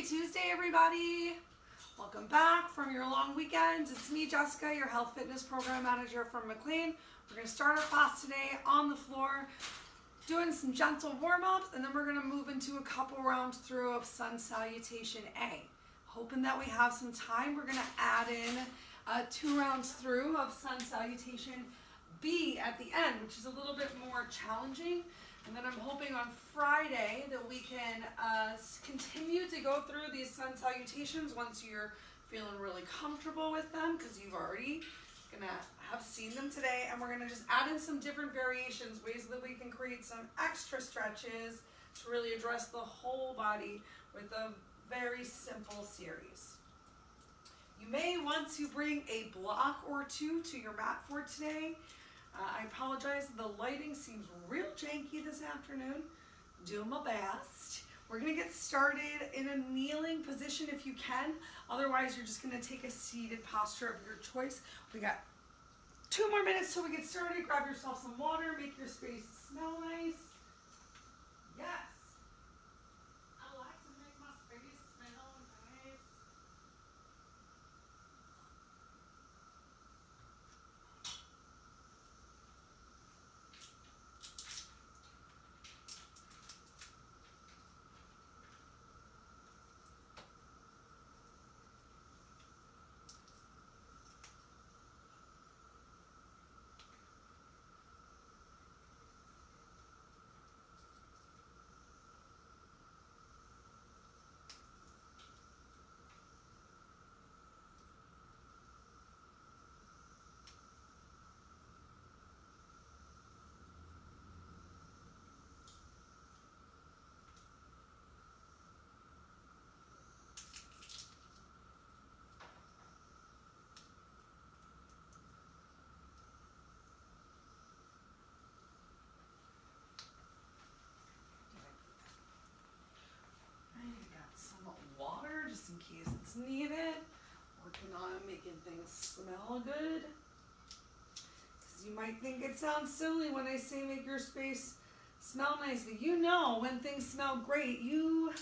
Tuesday, everybody. Welcome back from your long weekends. It's me, Jessica, your health fitness program manager from McLean. We're going to start our class today on the floor, doing some gentle warm-ups, and then we're going to move into a couple rounds through of sun salutation A. Hoping that we have some time, we're going to add in 2 rounds through of sun salutation B at the end, which is a little bit more challenging. And then I'm hoping on Friday that we can continue to go through these sun salutations once you're feeling really comfortable with them, because you've already gonna have seen them today. And we're gonna just add in some different variations, ways that we can create some extra stretches to really address the whole body with a very simple series. You may want to bring a block or 2 to your mat for today. I apologize, the lighting seems real janky this afternoon. Doing my best. We're gonna get started in a kneeling position if you can. Otherwise, you're just gonna take a seated posture of your choice. We got 2 more minutes till we get started. Grab yourself some water, make your space smell nice. Yes. I like to make my space smell nice. Water just in case it's needed. Working on making things smell good. Because you might think it sounds silly when I say make your space smell nice, but you know when things smell great, you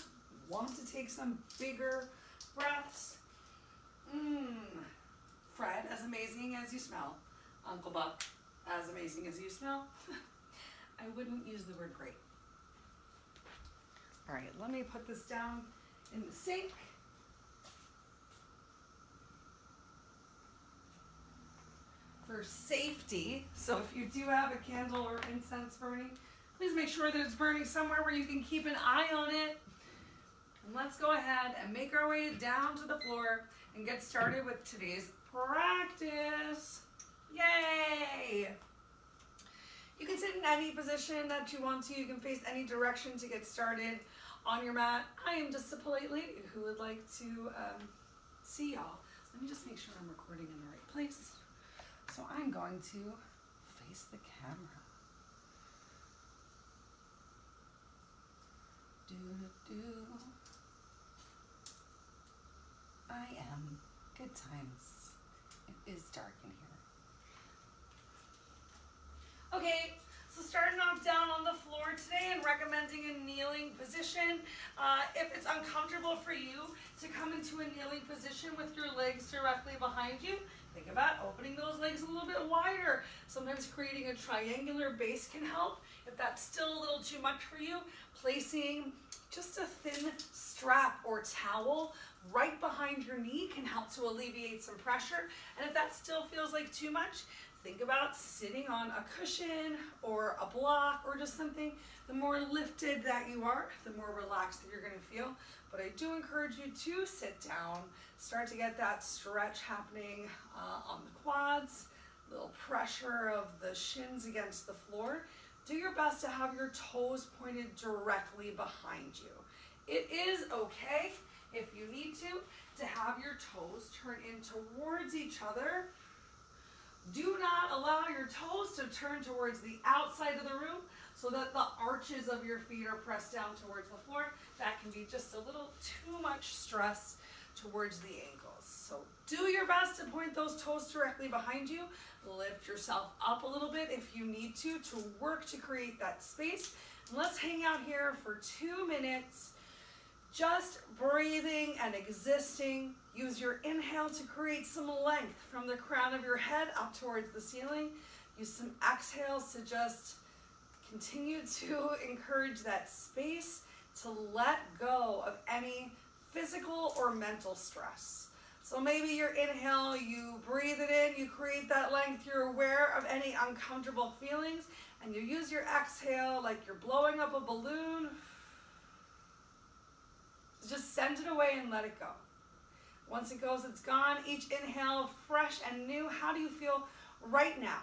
want to take some bigger breaths. Fred, as amazing as you smell. Uncle Buck, as amazing as you smell. I wouldn't use the word great. All right, let me put this down in the sink. For safety, so if you do have a candle or incense burning, please make sure that it's burning somewhere where you can keep an eye on it. And let's go ahead and make our way down to the floor and get started with today's practice. Yay! You can sit in any position that you want to. You can face any direction to get started on your mat. I am just a polite lady who would like to see y'all. Let me just make sure I'm recording in the right place. So I'm going to face the camera. I am. Good times. It is dark in here. Okay. So starting off down on the floor today and recommending a kneeling position. If it's uncomfortable for you to come into a kneeling position with your legs directly behind you, think about opening those legs a little bit wider. Sometimes creating a triangular base can help. If that's still a little too much for you, placing just a thin strap or towel right behind your knee can help to alleviate some pressure. And if that still feels like too much, think about sitting on a cushion or a block or just something. The more lifted that you are, the more relaxed that you're going to feel. But I do encourage you to sit down, start to get that stretch happening on the quads, little pressure of the shins against the floor. Do your best to have your toes pointed directly behind you. It is okay if you need to have your toes turn in towards each other. Do not allow your toes to turn towards the outside of the room so that the arches of your feet are pressed down towards the floor. That can be just a little too much stress towards the ankles. So do your best to point those toes directly behind you. Lift yourself up a little bit if you need to work to create that space. And let's hang out here for 2 minutes, Just breathing and existing. Use your inhale to create some length from the crown of your head up towards the ceiling. Use some exhales to just continue to encourage that space to let go of any physical or mental stress. So maybe your inhale, you breathe it in, you create that length, you're aware of any uncomfortable feelings, and you use your exhale like you're blowing up a balloon. Just send it away and let it go. Once it goes, it's gone. Each inhale, fresh and new. How do you feel right now?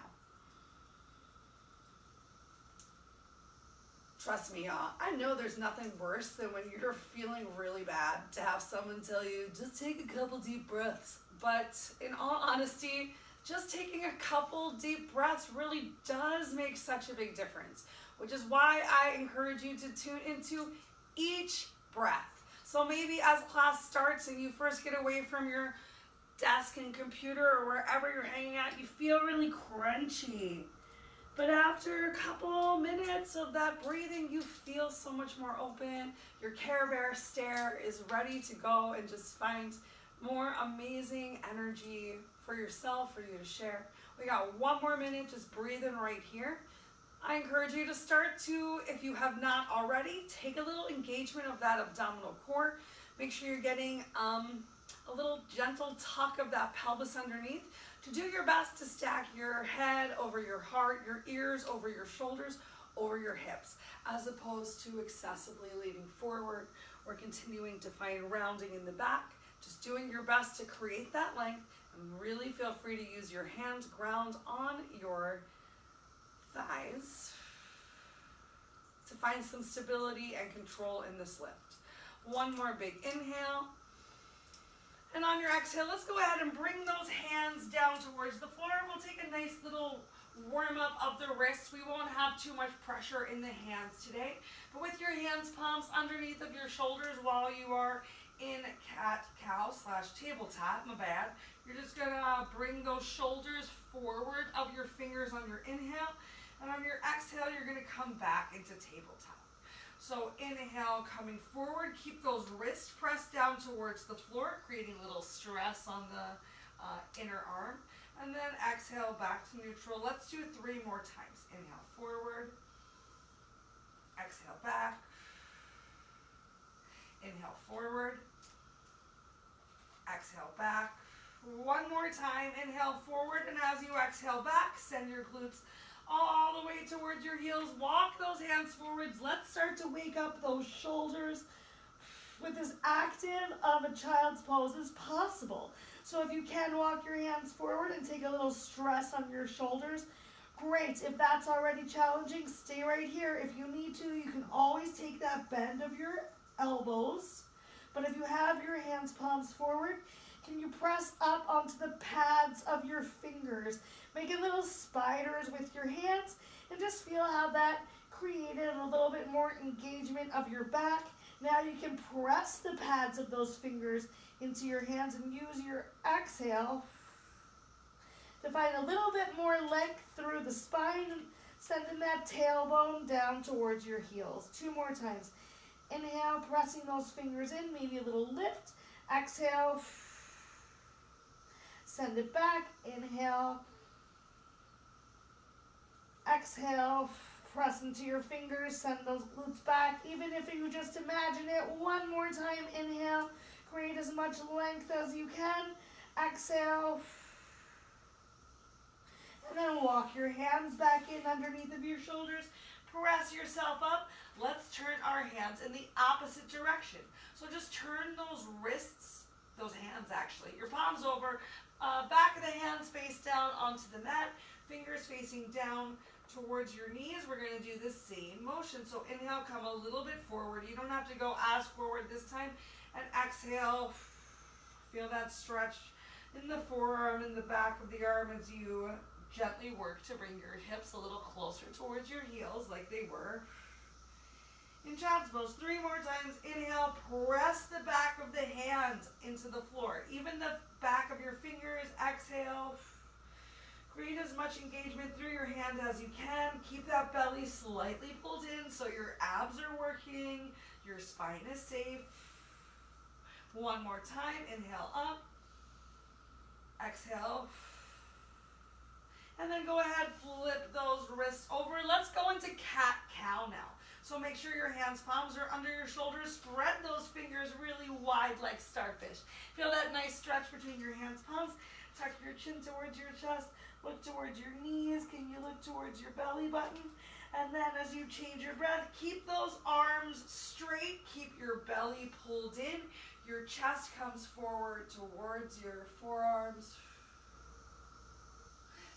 Trust me, y'all, I know there's nothing worse than when you're feeling really bad to have someone tell you, just take a couple deep breaths. But in all honesty, just taking a couple deep breaths really does make such a big difference, which is why I encourage you to tune into each breath. So maybe as class starts and you first get away from your desk and computer or wherever you're hanging out, you feel really crunchy. But after a couple minutes of that breathing, you feel so much more open. Your Care Bear stare is ready to go and just find more amazing energy for yourself, for you to share. We got one more minute, just breathing right here. I encourage you to start to, if you have not already, take a little engagement of that abdominal core. Make sure you're getting a little gentle tuck of that pelvis underneath. To do your best to stack your head over your heart, your ears over your shoulders, over your hips, as opposed to excessively leaning forward or continuing to find rounding in the back. Just doing your best to create that length, and really feel free to use your hands ground on your thighs to find some stability and control in this lift. One more big inhale. And on your exhale, let's go ahead and bring those hands down towards the floor. We'll take a nice little warm up of the wrists. We won't have too much pressure in the hands today. But with your hands palms underneath of your shoulders while you are in cat-cow / tabletop, my bad, you're just gonna bring those shoulders forward of your fingers on your inhale. And on your exhale, you're gonna come back into tabletop. So inhale, coming forward, keep those wrists pressed down towards the floor, creating a little stress on the inner arm. And then exhale, back to neutral. Let's do it 3 more times. Inhale, forward. Exhale, back. Inhale, forward. Exhale, back. One more time. Inhale, forward. And as you exhale back, send your glutes all the way towards your heels. Walk those hands forwards. Let's start to wake up those shoulders with as active of a child's pose as possible. So if you can walk your hands forward and take a little stress on your shoulders, great. If that's already challenging, stay right here. If you need to, you can always take that bend of your elbows. But if you have your hands palms forward, can you press up onto the pads of your fingers? Making little spiders with your hands, and just feel how that created a little bit more engagement of your back. Now you can press the pads of those fingers into your hands and use your exhale to find a little bit more length through the spine, sending that tailbone down towards your heels. 2 more times. Inhale, pressing those fingers in, maybe a little lift. Exhale, send it back. Inhale. Exhale, press into your fingers, send those glutes back. Even if you just imagine it, 1 more time. Inhale, create as much length as you can. Exhale, and then walk your hands back in underneath of your shoulders. Press yourself up. Let's turn our hands in the opposite direction. So just turn those wrists, those hands actually, your palms over, back of the hands face down onto the mat, fingers facing down towards your knees. We're going to do the same motion. So inhale, come a little bit forward. You don't have to go as forward this time. And exhale, feel that stretch in the forearm, in the back of the arm as you gently work to bring your hips a little closer towards your heels like they were. In child's pose, 3 more times. Inhale, press the back of the hands into the floor. Even the back of your fingers. Exhale. Create as much engagement through your hand as you can. Keep that belly slightly pulled in so your abs are working, your spine is safe. One more time, inhale up, exhale, and then go ahead, flip those wrists over. Let's go into cat-cow now. So make sure your hands, palms are under your shoulders. Spread those fingers really wide like starfish. Feel that nice stretch between your hands, palms. Tuck your chin towards your chest. Look towards your knees. Can you look towards your belly button? And then as you change your breath, keep those arms straight. Keep your belly pulled in. Your chest comes forward towards your forearms.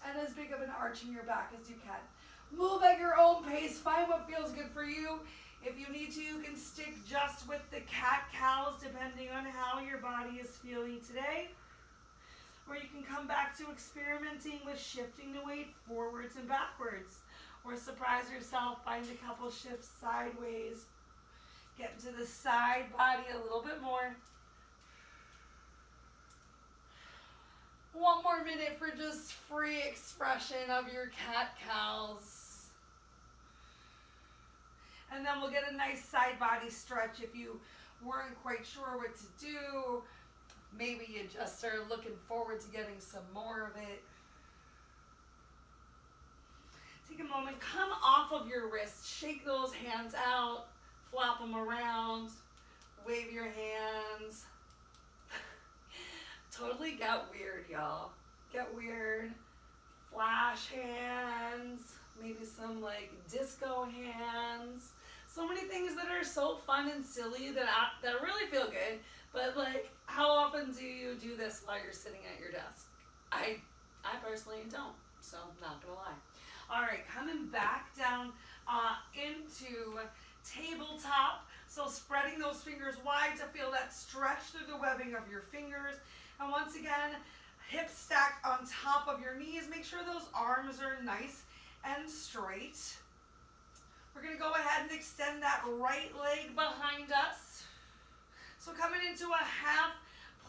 And as big of an arch in your back as you can. Move at your own pace. Find what feels good for you. If you need to, you can stick just with the cat-cows depending on how your body is feeling today. Or you can come back to experimenting with shifting the weight forwards and backwards. Or surprise yourself, find a couple shifts sideways. Get into the side body a little bit more. One more minute for just free expression of your cat-cows. And then we'll get a nice side body stretch if you weren't quite sure what to do. Maybe you just are looking forward to getting some more of it. Take a moment, come off of your wrists, shake those hands out, flop them around, wave your hands. Totally get weird, y'all. Get weird. Flash hands, maybe some like disco hands. So many things that are so fun and silly that really feel good. But like, how often do you do this while you're sitting at your desk? I personally don't, so not gonna lie. All right, coming back down into tabletop. So spreading those fingers wide to feel that stretch through the webbing of your fingers. And once again, hips stacked on top of your knees. Make sure those arms are nice and straight. We're gonna go ahead and extend that right leg behind us. So coming into a half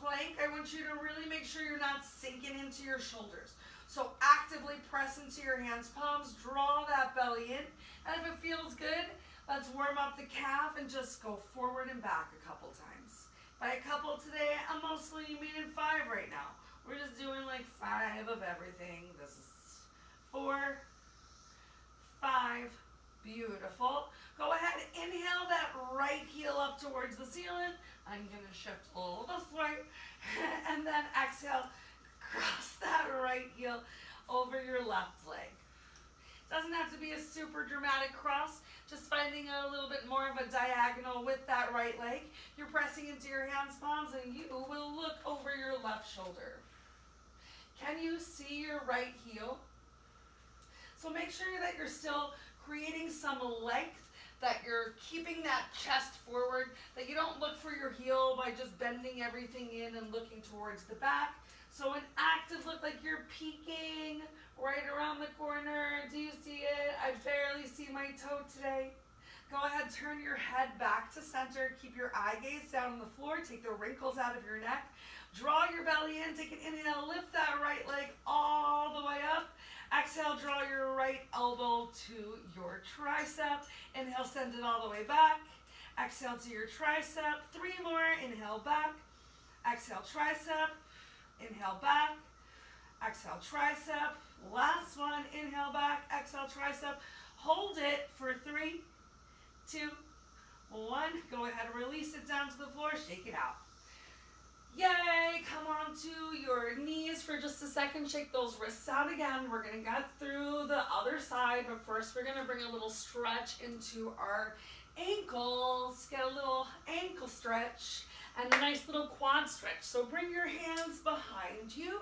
plank, I want you to really make sure you're not sinking into your shoulders. So actively press into your hands, palms, draw that belly in. And if it feels good, let's warm up the calf and just go forward and back a couple times. By a couple today, I'm mostly meaning 5 right now. We're just doing like 5 of everything. This is 4, 5, beautiful. Go ahead, inhale that right heel up towards the ceiling. I'm gonna shift a little this way. And then exhale, cross that right heel over your left leg. Doesn't have to be a super dramatic cross, just finding a little bit more of a diagonal with that right leg. You're pressing into your hands, palms, and you will look over your left shoulder. Can you see your right heel? So make sure that you're still creating some length, that you're keeping that chest forward, that you don't look for your heel by just bending everything in and looking towards the back. So an active look like you're peeking right around the corner. Do you see it? I barely see my toe today. Go ahead, turn your head back to center. Keep your eye gaze down on the floor. Take the wrinkles out of your neck. Draw your belly in. Take an inhale. Lift that right leg all the way up. Exhale, draw your right elbow to your tricep. Inhale, send it all the way back. Exhale to your tricep. 3 more. Inhale, back. Exhale, tricep. Inhale, back. Exhale, tricep. Last one. Inhale, back. Exhale, tricep. Hold it for 3, 2, 1. Go ahead and release it down to the floor. Shake it out. Yay! Come on to your knees for just a second. Shake those wrists out again. We're going to get through the other side, but first we're going to bring a little stretch into our ankles. Get a little ankle stretch and a nice little quad stretch. So bring your hands behind you.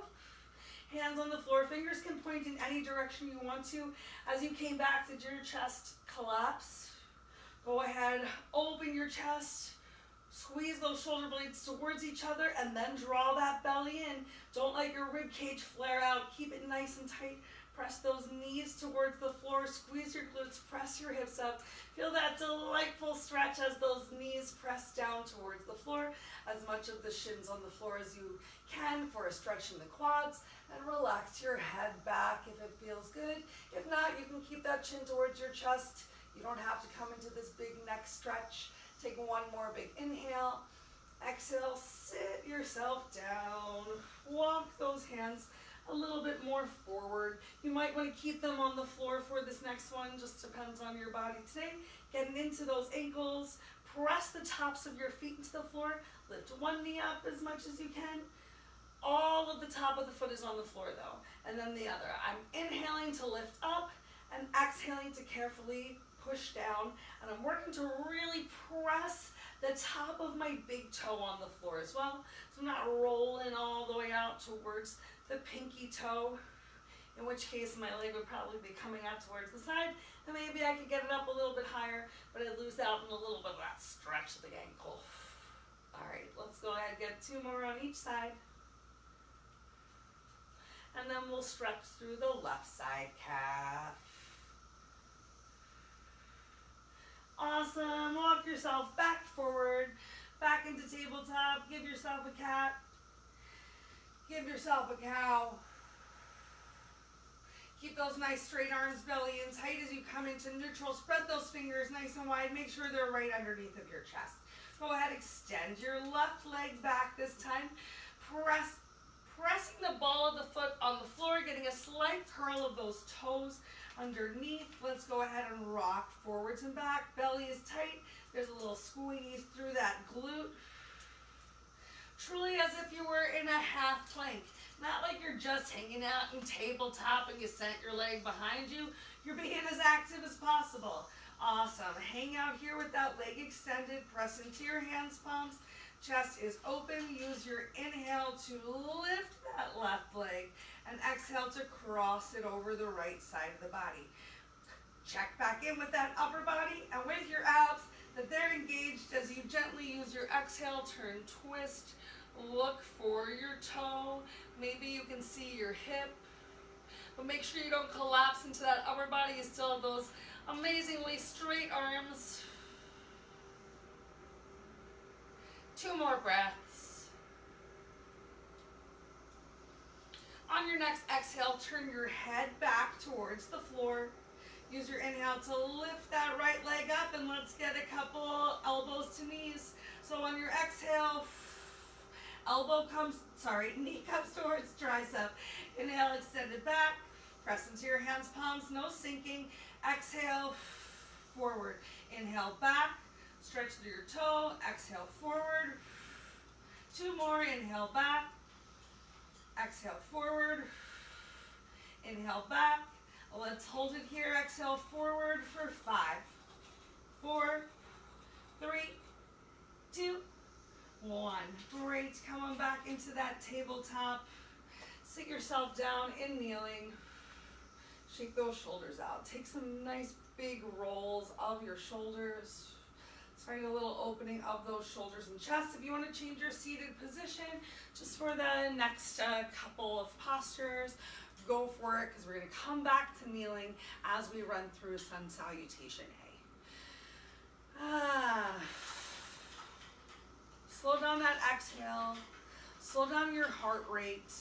Hands on the floor. Fingers can point in any direction you want to. As you came back, did your chest collapse? Go ahead, open your chest. Squeeze those shoulder blades towards each other and then draw that belly in. Don't let your rib cage flare out. Keep it nice and tight. Press those knees towards the floor. Squeeze your glutes. Press your hips up. Feel that delightful stretch as those knees press down towards the floor. As much of the shins on the floor as you can for a stretch in the quads. And relax your head back if it feels good. If not, you can keep that chin towards your chest. You don't have to come into this big neck stretch. Take one more big inhale. exhale, sit yourself down. Walk those hands a little bit more forward. You might want to keep them on the floor for this next one, just depends on your body today. Getting into those ankles, press the tops of your feet into the floor, lift one knee up as much as you can. All of the top of the foot is on the floor though, and then the other. I'm inhaling to lift up and exhaling to carefully push down, and I'm working to really press the top of my big toe on the floor as well, so I'm not rolling all the way out towards the pinky toe, in which case my leg would probably be coming out towards the side, and maybe I could get it up a little bit higher, but I'd lose out on a little bit of that stretch of the ankle. All right, let's go ahead and get 2 more on each side. And then we'll stretch through the left side calf. Awesome. Walk yourself back forward, back into tabletop. Give yourself a cat. Give yourself a cow. Keep those nice straight arms, belly in tight as you come into neutral. Spread those fingers nice and wide. Make sure they're right underneath of your chest. Go ahead, extend your left leg back this time. Pressing the ball of the foot on the floor, getting a slight curl of those toes underneath. Let's go ahead and rock forwards and back. Belly is tight. There's a little squeeze through that glute. Truly as if you were in a half plank. Not like you're just hanging out in tabletop and you sent your leg behind you. You're being as active as possible. Awesome. Hang out here with that leg extended. Press into your hands, palms. Chest is open. Use your inhale to lift that left leg and exhale to cross it over the right side of the body. Check back in with that upper body and with your abs that they're engaged as you gently use your exhale, turn, twist, look for your toe. Maybe you can see your hip, but make sure you don't collapse into that upper body. You still have those amazingly straight arms. 2 more breaths. On your next exhale, turn your head back towards the floor. Use your inhale to lift that right leg up, and let's get a couple elbows to knees. So on your exhale, knee comes towards tricep. Inhale, extend it back. Press into your hands, palms, no sinking. Exhale, forward. Inhale, back. Stretch through your toe. Exhale, forward. 2 more. Inhale, back. Exhale, forward. Inhale, back. Let's hold it here. Exhale, forward for 5, 4, 3, 2, 1. Great. Coming back into that tabletop. Sit yourself down in kneeling. Shake those shoulders out. Take some nice big rolls of your shoulders. Starting a little opening of those shoulders and chest. If you want to change your seated position just for the next couple of postures, go for it, because we're going to come back to kneeling as we run through sun salutation A. Slow down that exhale. Slow down your heart rate.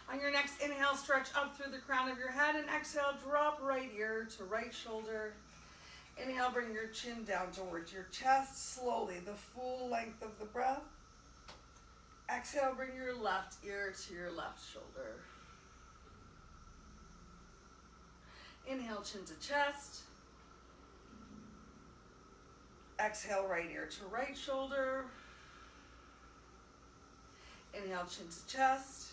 On your next inhale, stretch up through the crown of your head, and exhale, drop right ear to right shoulder. Inhale, bring your chin down towards your chest, slowly, the full length of the breath. Exhale, bring your left ear to your left shoulder. Inhale, chin to chest. Exhale, right ear to right shoulder. Inhale, chin to chest.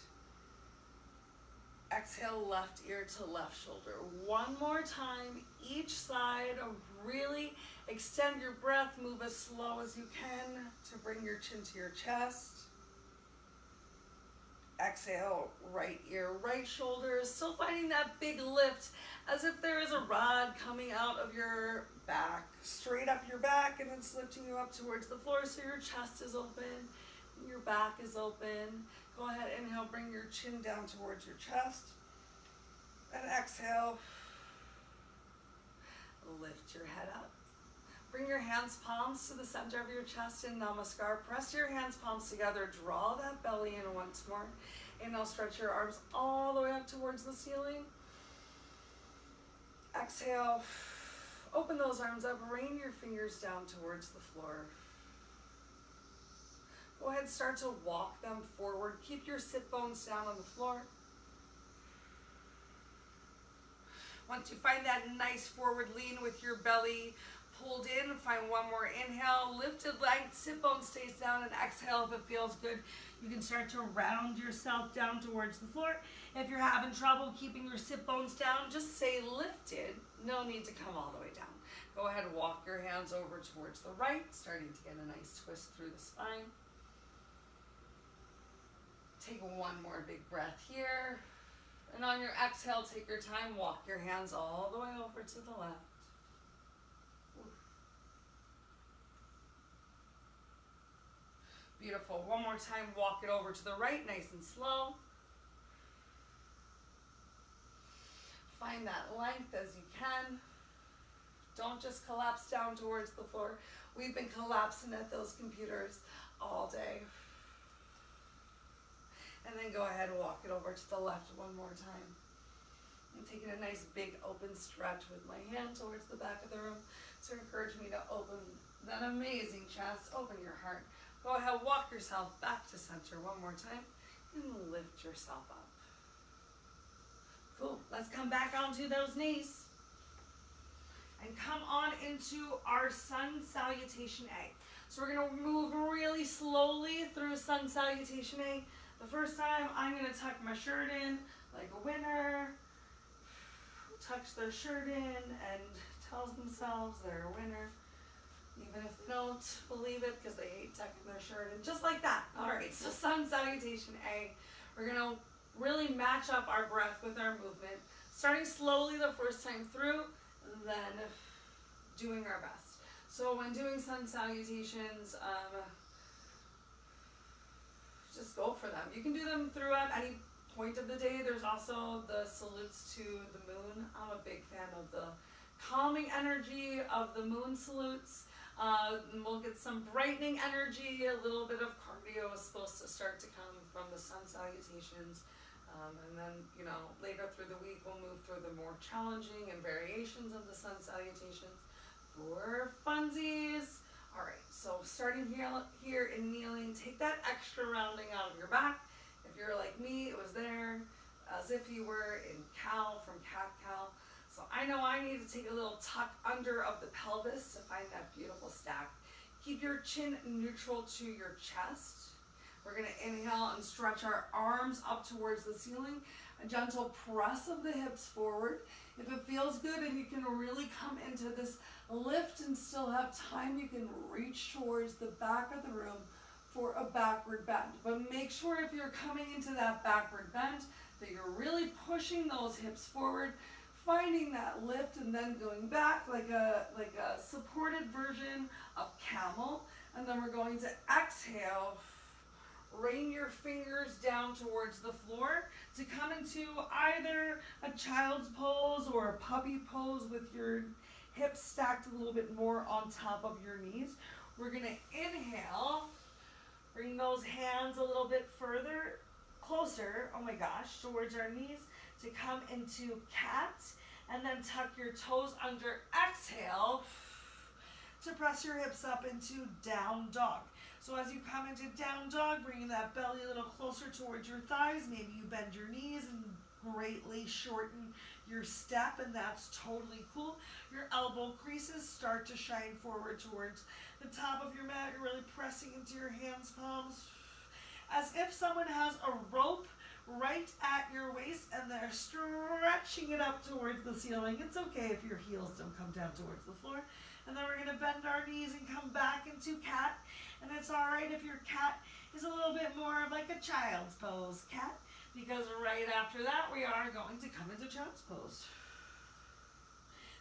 Exhale, left ear to left shoulder. 1 more time, each side. Really extend your breath. Move as slow as you can to bring your chin to your chest. Exhale, right ear, right shoulder. Still finding that big lift as if there is a rod coming out of your back. Straight up your back, and it's lifting you up towards the floor so your chest is open, and your back is open. Go ahead, inhale, bring your chin down towards your chest. And exhale, lift your head up. Bring your hands, palms to the center of your chest in namaskar. Press your hands, palms together. Draw that belly in once more. Inhale, stretch your arms all the way up towards the ceiling. Exhale, open those arms up. Rain your fingers down towards the floor. Go ahead, start to walk them forward. Keep your sit bones down on the floor. Once you find that nice forward lean with your belly pulled in, find one more inhale, lifted length, sit bone stays down, and exhale if it feels good. You can start to round yourself down towards the floor. If you're having trouble keeping your sit bones down, just say lifted. No need to come all the way down. Go ahead and walk your hands over towards the right, starting to get a nice twist through the spine. Take one more big breath here. And on your exhale, take your time, walk your hands all the way over to the left. Beautiful. One more time, walk it over to the right, nice and slow. Find that length as you can. Don't just collapse down towards the floor. We've been collapsing at those computers all day. And then go ahead and walk it over to the left one more time. I'm taking a nice big open stretch with my hand towards the back of the room to encourage me to open that amazing chest, open your heart. Go ahead, walk yourself back to center one more time and lift yourself up. Cool, let's come back onto those knees and come on into our sun salutation A. So we're gonna move really slowly through sun salutation A. The first time, I'm gonna tuck my shirt in like a winner, tucks their shirt in and tells themselves they're a winner, even if they don't believe it because they hate tucking their shirt in, just like that. All right, so sun salutation A. We're gonna really match up our breath with our movement, starting slowly the first time through, and then doing our best. So when doing sun salutations, just go for them. You can do them throughout any point of the day. There's also the salutes to the moon. I'm a big fan of the calming energy of the moon salutes. We'll get some brightening energy. A little bit of cardio is supposed to start to come from the sun salutations. And then, later through the week, we'll move through the more challenging and variations of the sun salutations for funsies. All right, so starting here in kneeling, take that extra rounding out of your back. If you're like me, it was there as if you were in cow from cat-cow. So I know I need to take a little tuck under of the pelvis to find that beautiful stack. Keep your chin neutral to your chest. We're gonna inhale and stretch our arms up towards the ceiling. A gentle press of the hips forward. If it feels good and you can really come into this lift and still have time, you can reach towards the back of the room for a backward bend. But make sure if you're coming into that backward bend that you're really pushing those hips forward, finding that lift and then going back like a supported version of camel. And then we're going to exhale, rain your fingers down towards the floor to come into either a child's pose or a puppy pose with your hips stacked a little bit more on top of your knees. We're gonna inhale, bring those hands a little bit further, closer, oh my gosh, towards our knees to come into cat, and then tuck your toes under. Exhale to press your hips up into down dog. So as you come into down dog, bringing that belly a little closer towards your thighs, maybe you bend your knees and greatly shorten your step, and that's totally cool. Your elbow creases start to shine forward towards the top of your mat. You're really pressing into your hands, palms, as if someone has a rope right at your waist and they're stretching it up towards the ceiling. It's okay if your heels don't come down towards the floor. And then we're gonna bend our knees and come back into cat. And it's all right if your cat is a little bit more of like a child's pose, cat, because right after that, we are going to come into child's pose.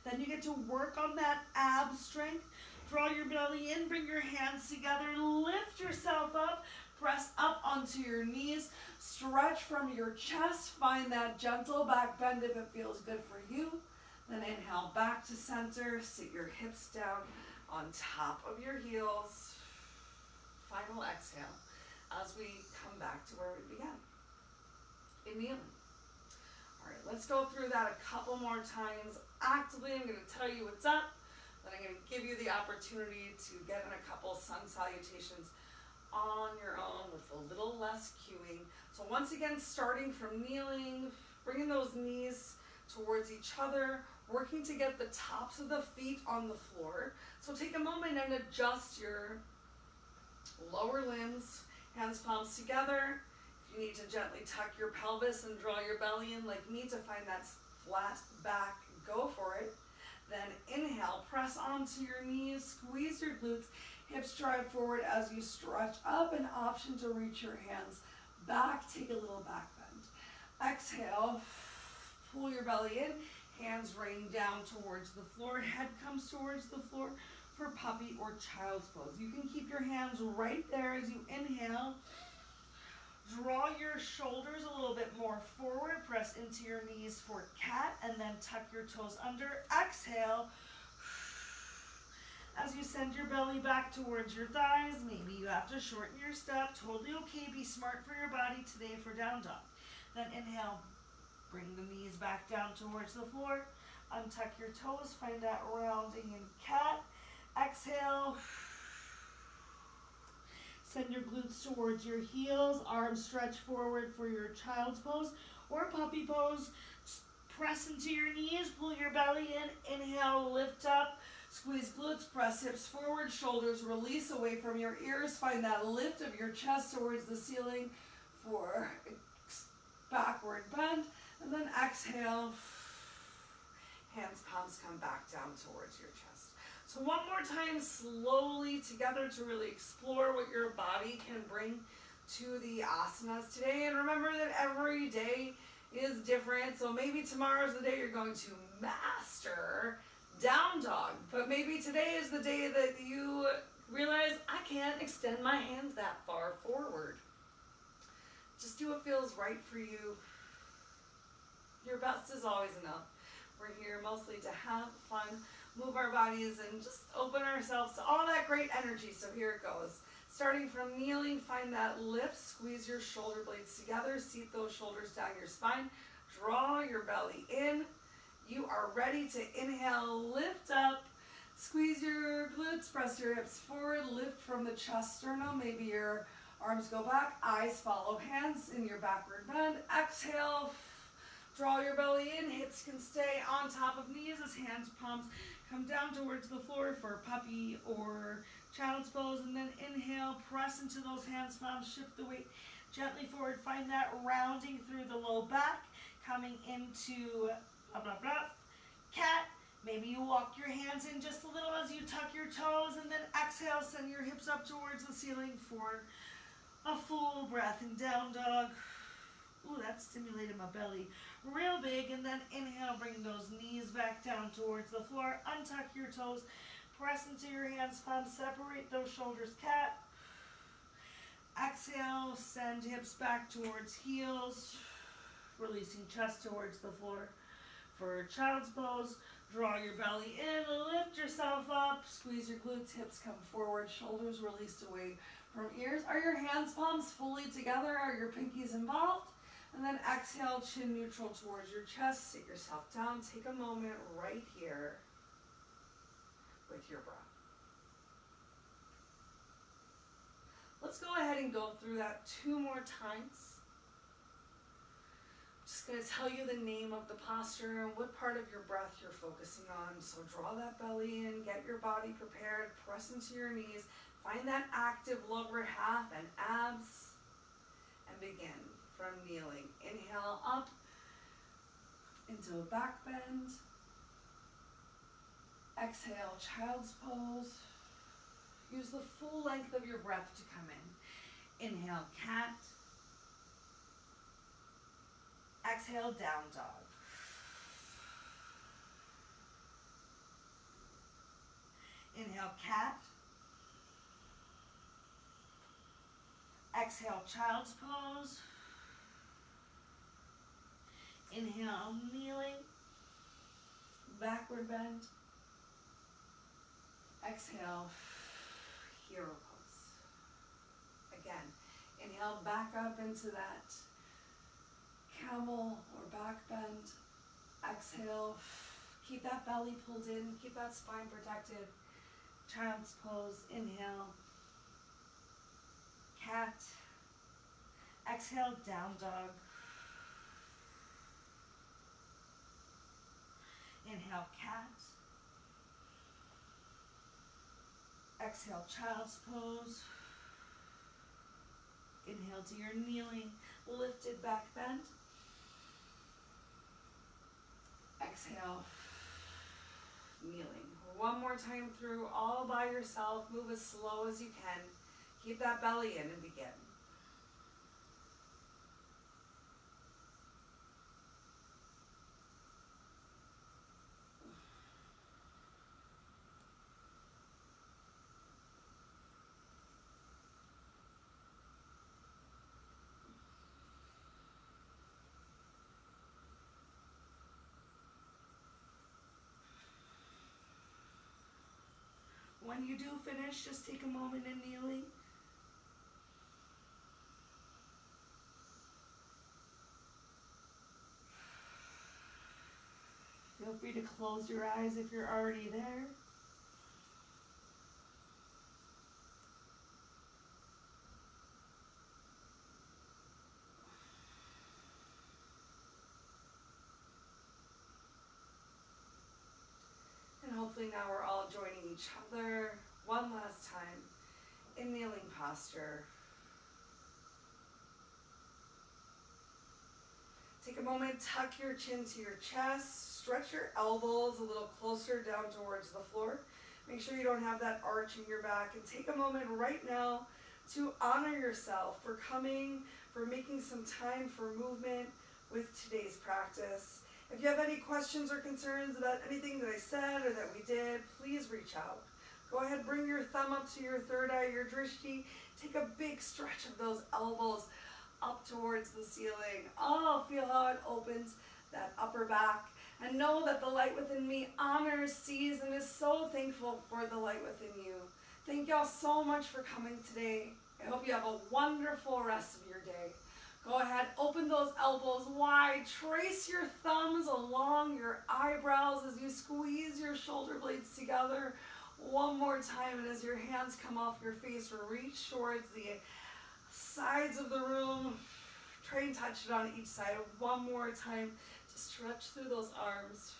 Then you get to work on that ab strength. Draw your belly in, bring your hands together, lift yourself up, press up onto your knees, stretch from your chest, find that gentle back bend if it feels good for you. Then inhale back to center, sit your hips down on top of your heels. Final exhale as we come back to where we began, in kneeling. All right, let's go through that a couple more times. Actively, I'm going to tell you what's up, then I'm going to give you the opportunity to get in a couple sun salutations on your own with a little less cueing. So once again, starting from kneeling, bringing those knees towards each other, working to get the tops of the feet on the floor. So take a moment and adjust your lower limbs, hands palms together. If you need to gently tuck your pelvis and draw your belly in like me to find that flat back, go for it. Then inhale, press onto your knees, squeeze your glutes, hips drive forward as you stretch up, an option to reach your hands back, take a little back bend. Exhale, pull your belly in, hands rain down towards the floor, head comes towards the floor for puppy or child's pose. You can keep your hands right there as you inhale. Draw your shoulders a little bit more forward, press into your knees for cat, and then tuck your toes under. Exhale. As you send your belly back towards your thighs, maybe you have to shorten your step. Totally okay, be smart for your body today for down dog. Then inhale, bring the knees back down towards the floor. Untuck your toes, find that rounding in cat. Exhale. Send your glutes towards your heels, arms stretch forward for your child's pose or puppy pose. Press into your knees, pull your belly in, inhale, lift up, squeeze glutes, press hips forward, shoulders release away from your ears. Find that lift of your chest towards the ceiling for backward bend. And then exhale, hands, palms come back down towards your chest. So one more time, slowly together to really explore what your body can bring to the asanas today. And remember that every day is different. So maybe tomorrow's the day you're going to master down dog. But maybe today is the day that you realize, I can't extend my hands that far forward. Just do what feels right for you. Your best is always enough. We're here mostly to have fun, move our bodies, and just open ourselves to all that great energy. So here it goes. Starting from kneeling, find that lift, squeeze your shoulder blades together, seat those shoulders down your spine, draw your belly in. You are ready to inhale, lift up, squeeze your glutes, press your hips forward, lift from the chest, sternum, maybe your arms go back, eyes follow hands in your backward bend. Exhale, draw your belly in, hips can stay on top of knees as hands, palms come down towards the floor for puppy or child's pose. And then inhale, press into those hands, palms, shift the weight gently forward. Find that rounding through the low back, coming into blah, blah, blah, cat. Maybe you walk your hands in just a little as you tuck your toes, and then exhale, send your hips up towards the ceiling for a full breath. And down dog. Ooh, that stimulated my belly real big. And then inhale, bring those knees back down towards the floor. Untuck your toes. Press into your hands, palms. Separate those shoulders, cat. Exhale, send hips back towards heels. Releasing chest towards the floor for child's pose. Draw your belly in, lift yourself up. Squeeze your glutes, hips come forward. Shoulders released away from ears. Are your hands, palms fully together? Are your pinkies involved? And then exhale, chin neutral towards your chest. Sit yourself down. Take a moment right here with your breath. Let's go ahead and go through that 2 more times. I'm just going to tell you the name of the posture and what part of your breath you're focusing on. So draw that belly in, get your body prepared, press into your knees, find that active lower half and abs, and begin. From kneeling, inhale up into a back bend. Exhale, child's pose. Use the full length of your breath to come in. Inhale, cat. Exhale, down dog. Inhale, cat. Exhale, child's pose. Inhale, kneeling, backward bend. Exhale, hero pose. Again, inhale back up into that camel or back bend. Exhale, keep that belly pulled in, keep that spine protected. Child's pose, inhale. Exhale, down dog. Inhale, cat. Exhale, child's pose. Inhale to your kneeling, lifted back bend. Exhale, kneeling. One more time through, all by yourself. Move as slow as you can. Keep that belly in and begin. When you do finish, just take a moment in kneeling. Feel free to close your eyes if you're already there. And hopefully now we're all joining each other one last time in kneeling posture. Take a moment, tuck your chin to your chest, stretch your elbows a little closer down towards the floor. Make sure you don't have that arch in your back, and take a moment right now to honor yourself for coming, for making some time for movement with today's practice. If you have any questions or concerns about anything that I said or that we did, please reach out. Go ahead, bring your thumb up to your third eye, your drishti. Take a big stretch of those elbows up towards the ceiling. Oh, feel how it opens that upper back. And know that the light within me honors, sees, and is so thankful for the light within you. Thank y'all so much for coming today. I hope you have a wonderful rest of your day. Go ahead, open those elbows wide. Trace your thumbs along your eyebrows as you squeeze your shoulder blades together. One more time, and as your hands come off your face, reach towards the sides of the room. Try and touch it on each side. One more time to stretch through those arms.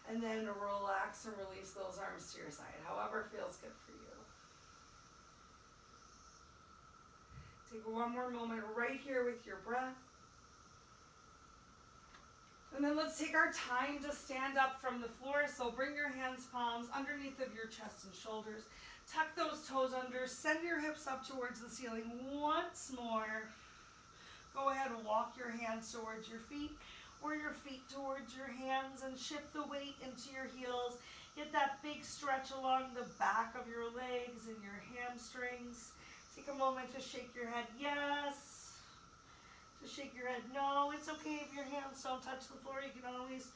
And then relax and release those arms to your side, however feels good for you. Take one more moment right here with your breath. And then let's take our time to stand up from the floor. So bring your hands, palms underneath of your chest and shoulders. Tuck those toes under. Send your hips up towards the ceiling. Once more. Go ahead and walk your hands towards your feet or your feet towards your hands and shift the weight into your heels. Get that big stretch along the back of your legs and your hamstrings. Take a moment to shake your head yes. To shake your head no. It's okay if your hands don't touch the floor. You can always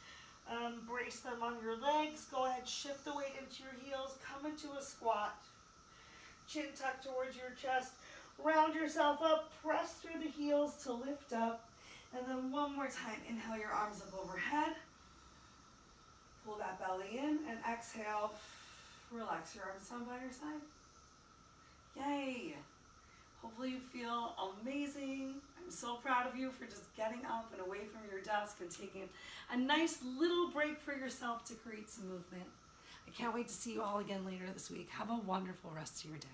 brace them on your legs. Go ahead, shift the weight into your heels. Come into a squat. Chin tucked towards your chest. Round yourself up. Press through the heels to lift up. And then one more time, inhale your arms up overhead. Pull that belly in and exhale. Relax your arms down by your side. Yay! Hopefully you feel amazing. I'm so proud of you for just getting up and away from your desk and taking a nice little break for yourself to create some movement. I can't wait to see you all again later this week. Have a wonderful rest of your day.